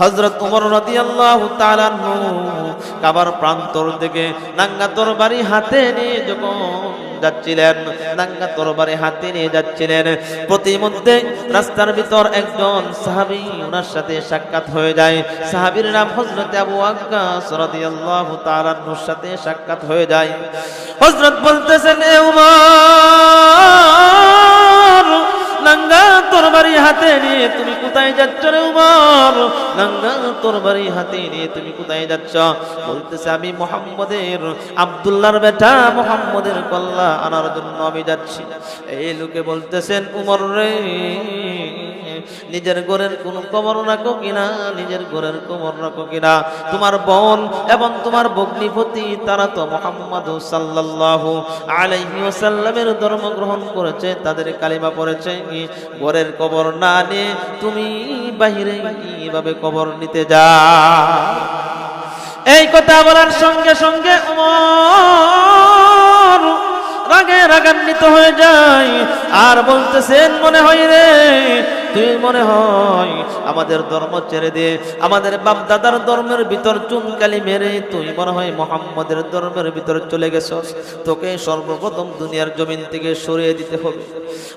হযরত ওমর রাদিয়াল্লাহু তাআলা আনহু কাবার প্রান্তর থেকে নাঙ্গা তরবারি হাতে নিয়ে যখন যাচ্ছিলেন, নাঙ্গা তরবারি হাতে নিয়ে যাচ্ছিলেন, প্রতিমধ্যে রাস্তার ভিতর একজন সাহাবী ওনার সাথে সাক্ষাৎ হয়ে যায়। সাহাবীর নাম হযরত আবু ওয়াক্কাস রাদিয়াল্লাহু তাআলা আনহুর সাথে সাক্ষাৎ হয়ে যায়। হযরত বলতেছেন, এ উমর, নাঙ্গা তরবারি হাতে নিয়ে তুমি কোথায় যাচ্ছ রে উমর? নাঙ্গা তরবারি হাতে নিয়ে তুমি কোথায় যাচ্ছ? বলতেছে, আমি মুহাম্মদের, আব্দুল্লাহর বেটা মুহাম্মদের কল্লা আনার জন্য আমি যাচ্ছি। এই লোকে বলতেছেন, উমর রে, নিজের ঘরের কোন কবর রাখো কিনা, নিজের ঘরের কবর রাখো কিনা? তোমার বোন এবং তোমার ভগ্নিপতি তারা তো মুহাম্মদ সাল্লাল্লাহু আলাইহি ওয়াসাল্লামের ধর্ম গ্রহণ করেছে, তাদের কালিমা পড়েছে। ঘরের কবর না নিয়ে তুমি বাহিরে কিভাবে কবর নিতে যাও? এই কথা বলার সঙ্গে সঙ্গে ওমর রাগে রাগান্বিত হয়ে যায় আর বলতেছেন, মনে হয় রে, তুই মনে হয় আমাদের ধর্ম ছেড়ে দিয়ে আমাদের বাপ দাদার ধর্মের ভিতর চুনকালি মেরে তুই মনে হয় মুহাম্মদের ধর্মের ভিতর চলে গেছস। তোকে সর্বপ্রথম দুনিয়ার জমিন থেকে সরিয়ে দিতে হবে।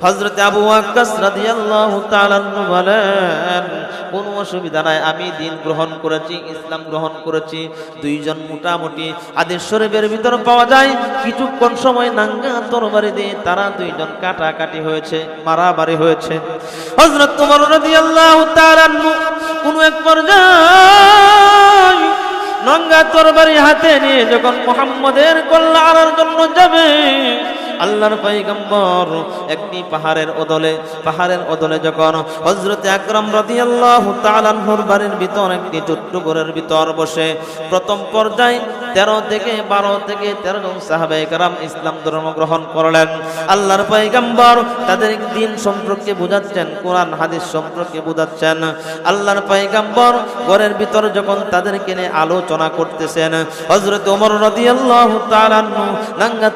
হযরত আবু ওয়াক্কাস রাদিয়াল্লাহু তাআলা আনহু বলেন, কোনো অসুবিধা নাই, আমি দিন গ্রহণ করেছি, ইসলাম গ্রহণ করেছি। দুইজন মোটামুটি হাদিস শরীফের ভিতর পাওয়া যায় কিছুক্ষণ সময় নাঙ্গা তরবারি দিয়ে তারা দুইজন কাটাকাটি হয়েছে, মারামারি হয়েছে। হযরত ওমর রাদিয়াল্লাহু তাআলা আনহু কোন এক পর্যায়ে নাঙ্গা তরবারি হাতে নিয়ে যখন মুহাম্মদের কল্লা আনার জন্য যাবে, আল্লাহর পয়গম্বর একটি পাহাড়ের অদলে যখন হযরত আকরাম রাদিয়াল্লাহু তাআলা আনহুর বাড়ির ভিতর একটি ছোট্ট ঘরের ভিতর বসে প্রথম পর্যায়ে 12 থেকে 13 জন সাহাবায়ে কেরাম ইসলাম ধর্ম গ্রহণ করলেন। আল্লাহর পয়গম্বর তাদের দিন সম্পর্কে বোঝাচ্ছেন, কোরআন হাদিস সম্পর্কে বোঝাচ্ছেন। আল্লাহর পয়গম্বর ঘরের ভিতর যখন তাদেরকে নিয়ে আলোচনা করতেছেন, হযরত ওমর রাদিয়াল্লাহু তাআলা আনহু নাঙ্গা